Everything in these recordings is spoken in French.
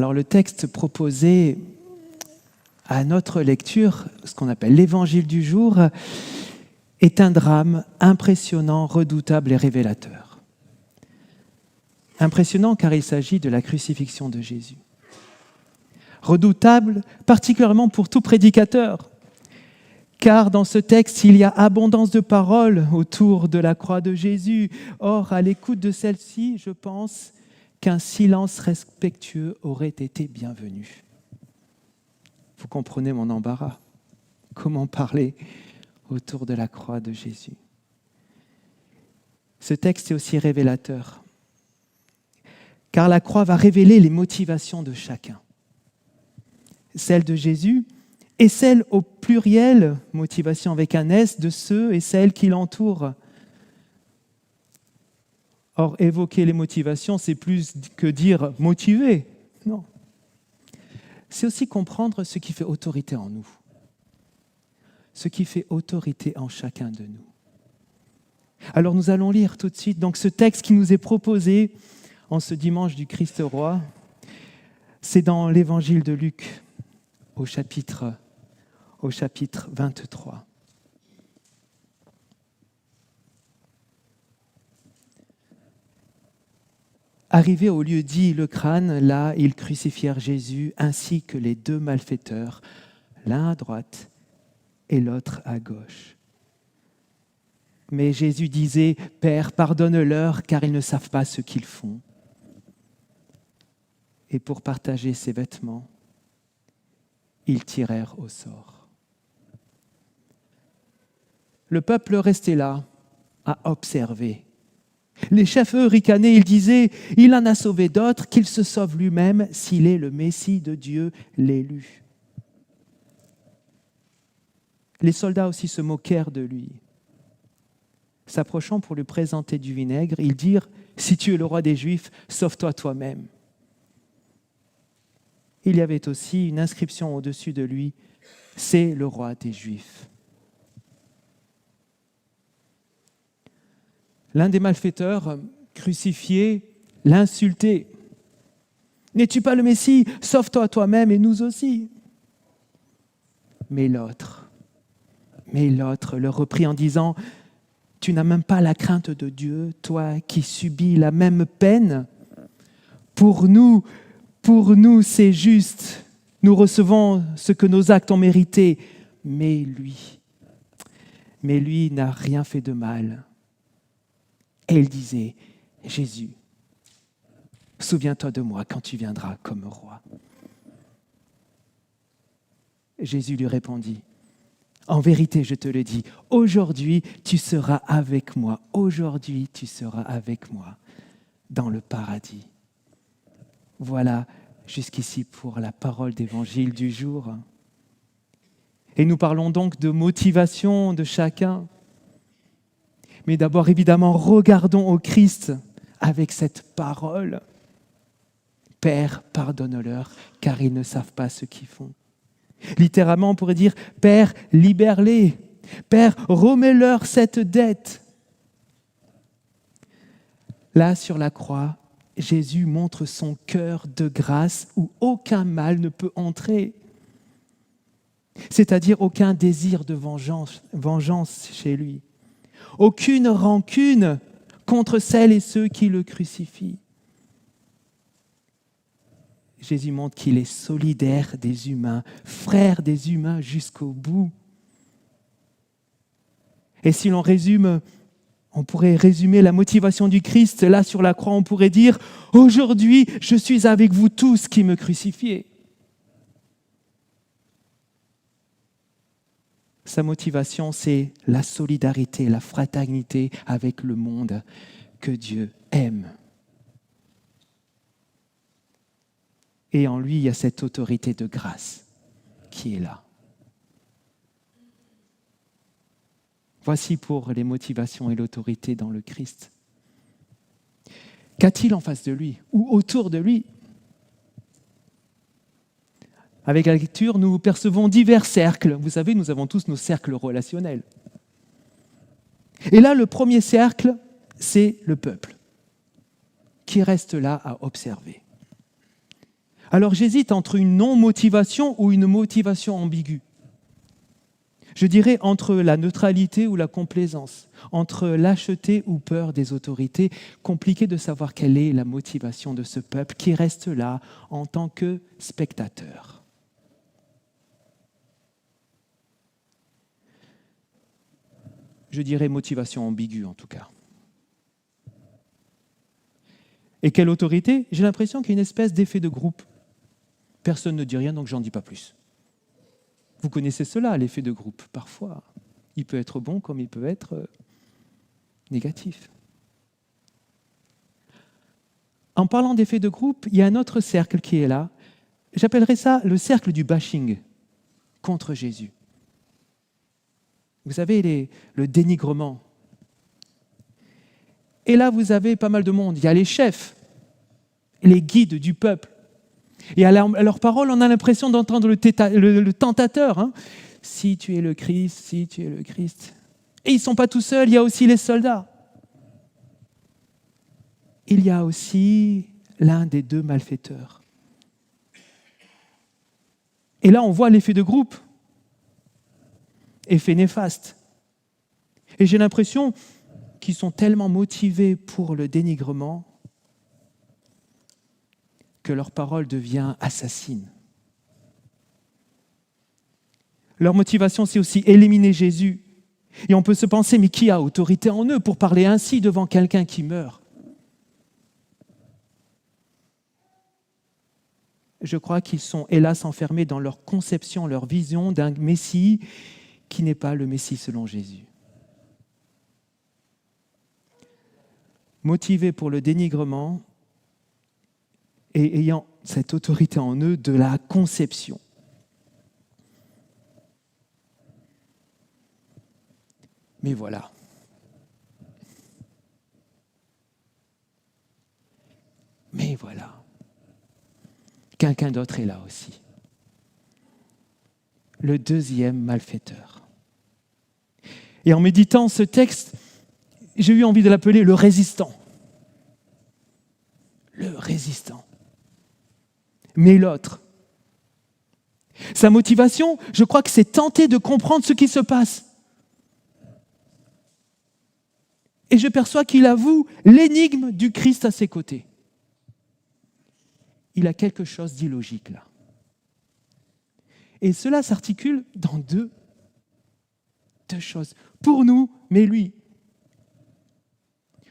Alors le texte proposé à notre lecture, ce qu'on appelle l'évangile du jour, est un drame impressionnant, redoutable et révélateur. Impressionnant car il s'agit de la crucifixion de Jésus. Redoutable, particulièrement pour tout prédicateur, car dans ce texte, il y a abondance de paroles autour de la croix de Jésus. Or, à l'écoute de celle-ci, je pense qu'un silence respectueux aurait été bienvenu. Vous comprenez mon embarras. Comment parler autour de la croix de Jésus? Ce texte est aussi révélateur, car la croix va révéler les motivations de chacun. Celle de Jésus et celle au pluriel, motivation avec un S, de ceux et celles qui l'entourent. Or, évoquer les motivations, c'est plus que dire motiver. Non. C'est aussi comprendre ce qui fait autorité en nous, ce qui fait autorité en chacun de nous. Alors nous allons lire tout de suite donc, ce texte qui nous est proposé en ce dimanche du Christ roi. C'est dans l'évangile de Luc, au chapitre 23. Arrivés au lieu dit le crâne, là, ils crucifièrent Jésus ainsi que les deux malfaiteurs, l'un à droite et l'autre à gauche. Mais Jésus disait, « Père, pardonne-leur, car ils ne savent pas ce qu'ils font. » Et pour partager ses vêtements, ils tirèrent au sort. Le peuple restait là, à observer. Les chefs, eux, ricanaient, ils disaient « Il en a sauvé d'autres, qu'il se sauve lui-même s'il est le Messie de Dieu, l'élu. » Les soldats aussi se moquèrent de lui. S'approchant pour lui présenter du vinaigre, ils dirent « Si tu es le roi des Juifs, sauve-toi toi-même. » Il y avait aussi une inscription au-dessus de lui « C'est le roi des Juifs. » L'un des malfaiteurs crucifiés l'insultait. « N'es-tu pas le Messie? Sauve-toi toi-même et nous aussi. » Mais l'autre le reprit en disant « Tu n'as même pas la crainte de Dieu, toi qui subis la même peine. Pour nous, c'est juste. Nous recevons ce que nos actes ont mérité. Mais lui n'a rien fait de mal. » Et il disait, « Jésus, souviens-toi de moi quand tu viendras comme roi. » Jésus lui répondit, « En vérité, je te le dis, aujourd'hui tu seras avec moi, aujourd'hui tu seras avec moi dans le paradis. » Voilà jusqu'ici pour la parole d'évangile du jour. Et nous parlons donc de motivation de chacun. Mais d'abord, évidemment, regardons au Christ avec cette parole. « Père, pardonne-leur, car ils ne savent pas ce qu'ils font. » Littéralement, on pourrait dire « Père, libère-les. Père, remets-leur cette dette. » Là, sur la croix, Jésus montre son cœur de grâce où aucun mal ne peut entrer. C'est-à-dire aucun désir de vengeance chez lui. Aucune rancune contre celles et ceux qui le crucifient. Jésus montre qu'il est solidaire des humains, frère des humains jusqu'au bout. Et si l'on résume, on pourrait résumer la motivation du Christ, là sur la croix, on pourrait dire « Aujourd'hui, je suis avec vous tous qui me crucifiez. » Sa motivation, c'est la solidarité, la fraternité avec le monde que Dieu aime. Et en lui, il y a cette autorité de grâce qui est là. Voici pour les motivations et l'autorité dans le Christ. Qu'a-t-il en face de lui ou autour de lui? Avec la lecture, nous percevons divers cercles. Vous savez, nous avons tous nos cercles relationnels. Et là, le premier cercle, c'est le peuple, qui reste là à observer. Alors j'hésite entre une non-motivation ou une motivation ambiguë. Je dirais entre la neutralité ou la complaisance, entre lâcheté ou peur des autorités. Compliqué de savoir quelle est la motivation de ce peuple qui reste là en tant que spectateur. Je dirais motivation ambiguë en tout cas. Et quelle autorité? J'ai l'impression qu'il y a une espèce d'effet de groupe. Personne ne dit rien, donc j'en dis pas plus. Vous connaissez cela, l'effet de groupe. Parfois, il peut être bon comme il peut être négatif. En parlant d'effet de groupe, il y a un autre cercle qui est là. J'appellerais ça le cercle du bashing contre Jésus. Vous savez, le dénigrement. Et là, vous avez pas mal de monde. Il y a les chefs, les guides du peuple. Et à leurs paroles, on a l'impression d'entendre le tentateur. Hein. Si tu es le Christ, si tu es le Christ. Et ils ne sont pas tout seuls, il y a aussi les soldats. Il y a aussi l'un des deux malfaiteurs. Et là, on voit l'effet de groupe. Effet néfaste. Et j'ai l'impression qu'ils sont tellement motivés pour le dénigrement que leur parole devient assassine. Leur motivation, c'est aussi éliminer Jésus. Et on peut se penser, mais qui a autorité en eux pour parler ainsi devant quelqu'un qui meurt? Je crois qu'ils sont hélas enfermés dans leur conception, leur vision d'un Messie qui n'est pas le Messie selon Jésus. Motivés pour le dénigrement et ayant cette autorité en eux de la conception. Mais voilà. Mais voilà. Quelqu'un d'autre est là aussi. Le deuxième malfaiteur. Et en méditant ce texte, j'ai eu envie de l'appeler le résistant. Le résistant. Mais l'autre. Sa motivation, je crois que c'est tenter de comprendre ce qui se passe. Et je perçois qu'il avoue l'énigme du Christ à ses côtés. Il a quelque chose d'illogique là. Et cela s'articule dans deux choses. Pour nous, mais lui.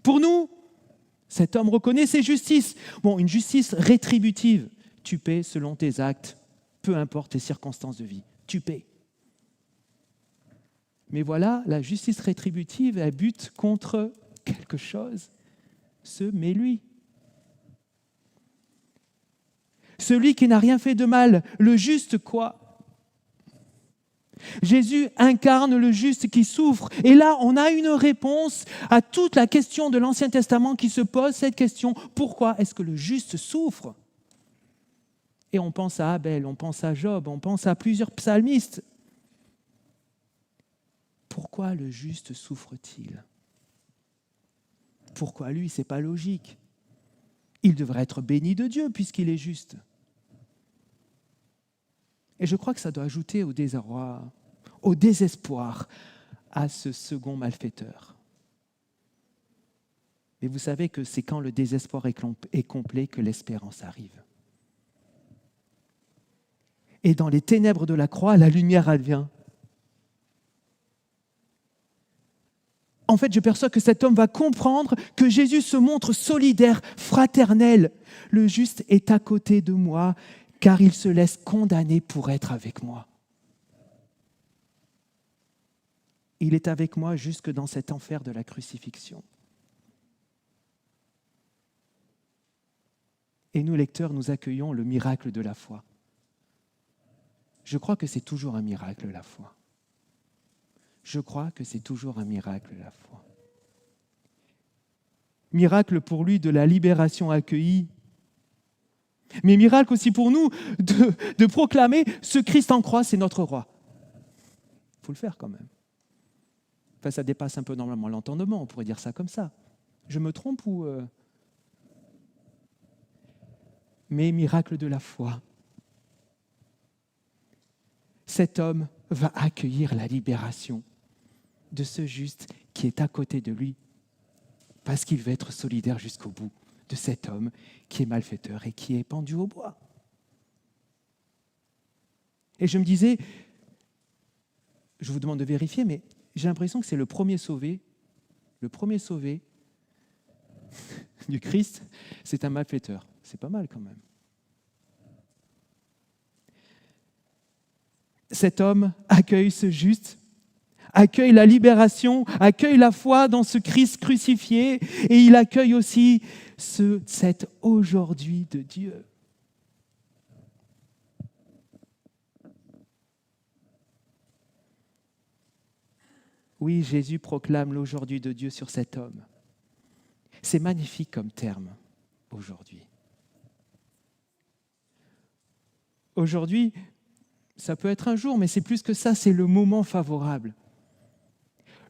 Pour nous, cet homme reconnaît ses justices. Bon, une justice rétributive. Tu paies selon tes actes, peu importe tes circonstances de vie. Tu paies. Mais voilà, la justice rétributive, elle bute contre quelque chose. Mais lui. Celui qui n'a rien fait de mal, le juste quoi? Jésus incarne le juste qui souffre. Et là, on a une réponse à toute la question de l'Ancien Testament qui se pose cette question. Pourquoi est-ce que le juste souffre? Et on pense à Abel, on pense à Job, on pense à plusieurs psalmistes. Pourquoi le juste souffre-t-il? Pourquoi lui? Ce n'est pas logique. Il devrait être béni de Dieu puisqu'il est juste. Et je crois que ça doit ajouter au désarroi, au désespoir à ce second malfaiteur. Mais vous savez que c'est quand le désespoir est complet que l'espérance arrive. Et dans les ténèbres de la croix, la lumière advient. En fait, je perçois que cet homme va comprendre que Jésus se montre solidaire, fraternel. Le juste est à côté de moi, car il se laisse condamner pour être avec moi. Il est avec moi jusque dans cet enfer de la crucifixion. Et nous, lecteurs, nous accueillons le miracle de la foi. Je crois que c'est toujours un miracle, la foi. Je crois que c'est toujours un miracle, la foi. Miracle pour lui de la libération accueillie, mais miracle aussi pour nous de proclamer ce Christ en croix, c'est notre roi. Il faut le faire quand même. Enfin, ça dépasse un peu normalement l'entendement, on pourrait dire ça comme ça. Je me trompe ou... Mais miracle de la foi, cet homme va accueillir la libération de ce juste qui est à côté de lui, parce qu'il veut être solidaire jusqu'au bout de cet homme qui est malfaiteur et qui est pendu au bois. Et je me disais, je vous demande de vérifier, mais j'ai l'impression que c'est le premier sauvé du Christ, c'est un malfaiteur. C'est pas mal quand même. Cet homme accueille ce juste, accueille la libération, accueille la foi dans ce Christ crucifié, et il accueille aussi cet aujourd'hui de Dieu. Oui, Jésus proclame l'aujourd'hui de Dieu sur cet homme. C'est magnifique comme terme, aujourd'hui. Aujourd'hui, ça peut être un jour, mais c'est plus que ça, c'est le moment favorable.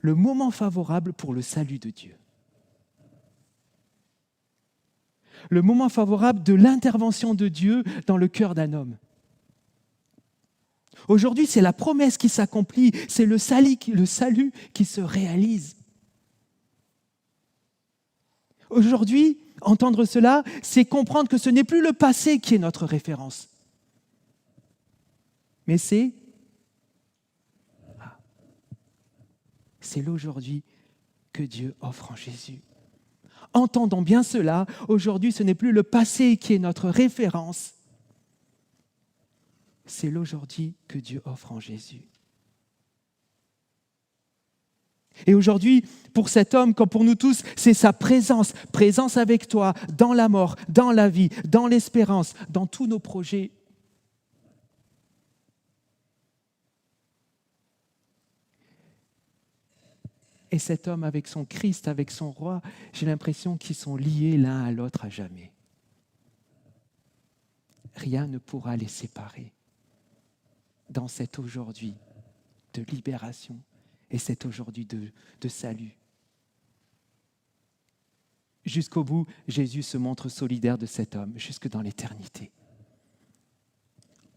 Le moment favorable pour le salut de Dieu. Le moment favorable de l'intervention de Dieu dans le cœur d'un homme. Aujourd'hui, c'est la promesse qui s'accomplit, c'est le salut qui se réalise. Aujourd'hui, entendre cela, c'est comprendre que ce n'est plus le passé qui est notre référence, mais c'est l'aujourd'hui que Dieu offre en Jésus. Entendons bien cela, aujourd'hui, ce n'est plus le passé qui est notre référence, c'est l'aujourd'hui que Dieu offre en Jésus. Et aujourd'hui, pour cet homme, comme pour nous tous, c'est sa présence avec toi, dans la mort, dans la vie, dans l'espérance, dans tous nos projets. Et cet homme avec son Christ, avec son roi, j'ai l'impression qu'ils sont liés l'un à l'autre à jamais. Rien ne pourra les séparer dans cet aujourd'hui de libération et cet aujourd'hui de salut. Jusqu'au bout, Jésus se montre solidaire de cet homme, jusque dans l'éternité.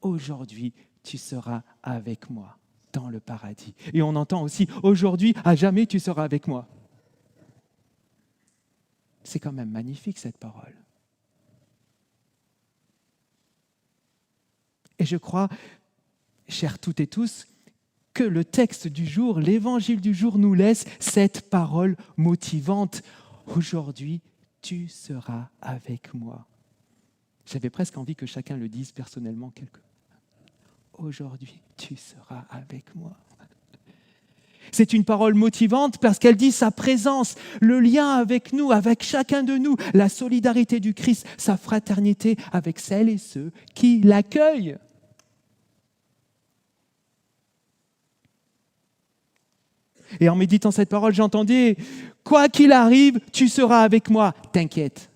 Aujourd'hui, tu seras avec moi dans le paradis. Et on entend aussi, aujourd'hui, à jamais, tu seras avec moi. C'est quand même magnifique, cette parole. Et je crois, chers toutes et tous, que le texte du jour, l'évangile du jour nous laisse cette parole motivante. Aujourd'hui, tu seras avec moi. J'avais presque envie que chacun le dise personnellement. Aujourd'hui, tu seras avec moi. C'est une parole motivante parce qu'elle dit sa présence, le lien avec nous, avec chacun de nous, la solidarité du Christ, sa fraternité avec celles et ceux qui l'accueillent. Et en méditant cette parole, j'entendais « Quoi qu'il arrive, tu seras avec moi, t'inquiète ».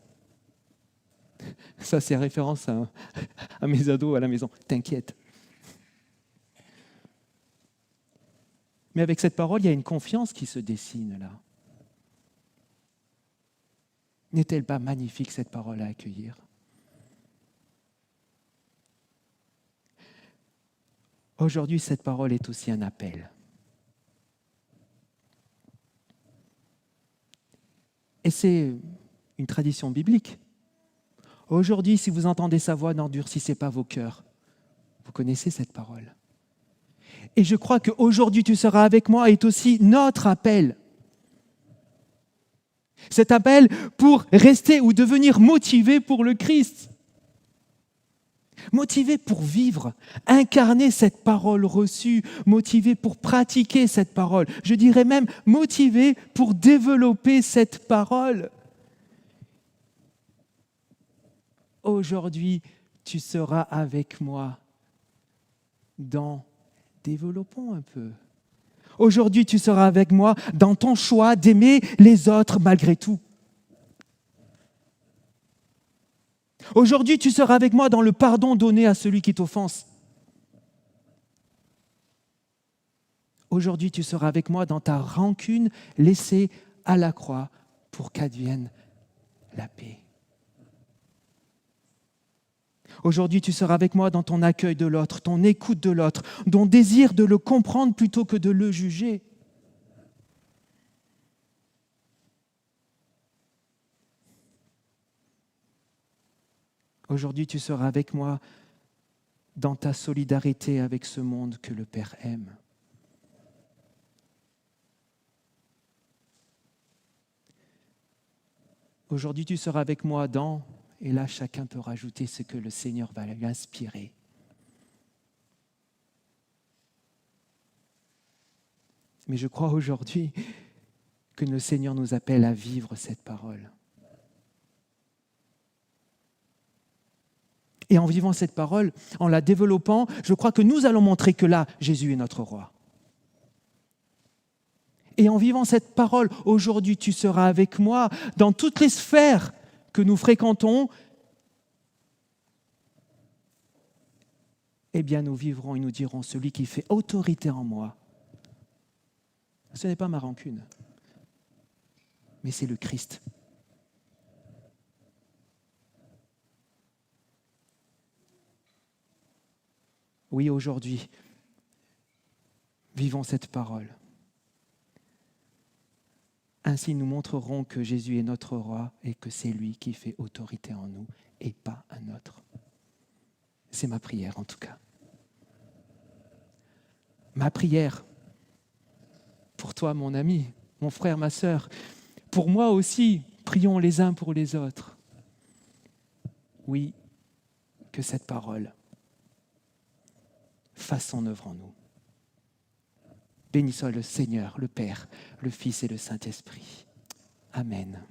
Ça, c'est référence à mes ados à la maison. « T'inquiète ». Mais avec cette parole, il y a une confiance qui se dessine là. N'est-elle pas magnifique cette parole à accueillir ? Aujourd'hui, cette parole est aussi un appel. Et c'est une tradition biblique. Aujourd'hui, si vous entendez sa voix, n'endurcissez pas vos cœurs. Vous connaissez cette parole. Et je crois qu'aujourd'hui, tu seras avec moi est aussi notre appel. Cet appel pour rester ou devenir motivé pour le Christ. Motivé pour vivre, incarner cette parole reçue, motivé pour pratiquer cette parole. Je dirais même motivé pour développer cette parole. Aujourd'hui, tu seras avec moi dans... Développons un peu. Aujourd'hui, tu seras avec moi dans ton choix d'aimer les autres malgré tout. Aujourd'hui, tu seras avec moi dans le pardon donné à celui qui t'offense. Aujourd'hui, tu seras avec moi dans ta rancune laissée à la croix pour qu'advienne la paix. Aujourd'hui, tu seras avec moi dans ton accueil de l'autre, ton écoute de l'autre, ton désir de le comprendre plutôt que de le juger. Aujourd'hui, tu seras avec moi dans ta solidarité avec ce monde que le Père aime. Aujourd'hui, tu seras avec moi dans, et là, chacun peut rajouter ce que le Seigneur va lui inspirer. Mais je crois aujourd'hui que le Seigneur nous appelle à vivre cette parole. Et en vivant cette parole, en la développant, je crois que nous allons montrer que là, Jésus est notre roi. Et en vivant cette parole, aujourd'hui tu seras avec moi dans toutes les sphères que nous fréquentons, eh bien nous vivrons et nous dirons, celui qui fait autorité en moi, ce n'est pas ma rancune, mais c'est le Christ. Oui, aujourd'hui, vivons cette parole. Ainsi, nous montrerons que Jésus est notre roi et que c'est lui qui fait autorité en nous et pas un autre. C'est ma prière en tout cas. Ma prière pour toi, mon ami, mon frère, ma sœur, pour moi aussi, prions les uns pour les autres. Oui, que cette parole fasse son œuvre en nous. Béni soit le Seigneur, le Père, le Fils et le Saint-Esprit. Amen.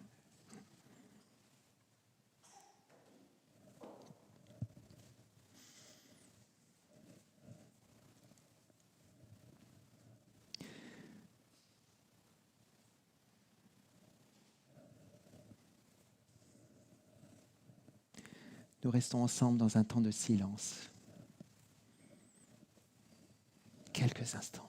Nous restons ensemble dans un temps de silence. Quelques instants.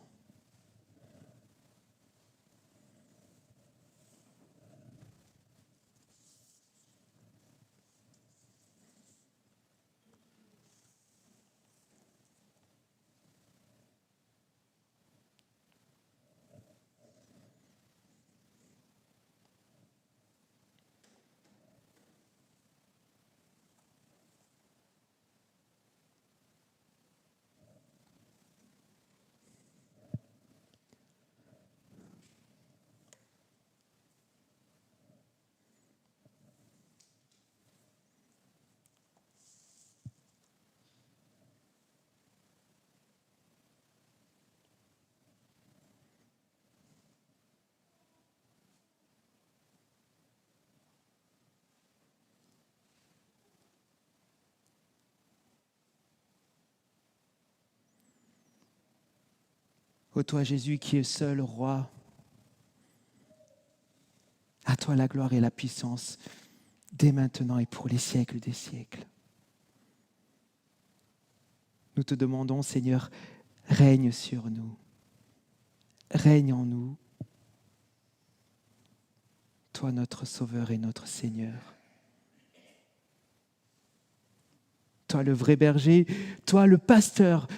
Ô toi Jésus qui es seul roi, à toi la gloire et la puissance, dès maintenant et pour les siècles des siècles. Nous te demandons, Seigneur, règne sur nous, règne en nous, toi notre Sauveur et notre Seigneur. Toi le vrai berger, toi le pasteur,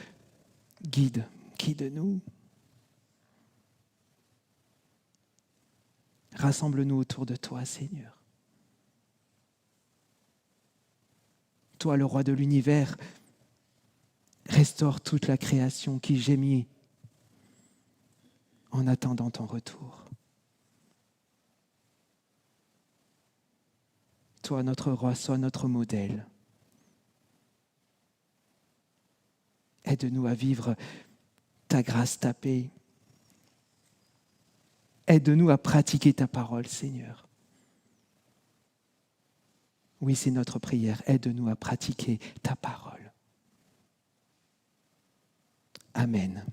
guide-nous. Rassemble-nous autour de toi, Seigneur. Toi, le roi de l'univers, restaure toute la création qui gémit en attendant ton retour. Toi, notre roi, sois notre modèle. Aide-nous à vivre ta grâce, ta paix. Aide-nous à pratiquer ta parole, Seigneur. Oui, c'est notre prière. Aide-nous à pratiquer ta parole. Amen.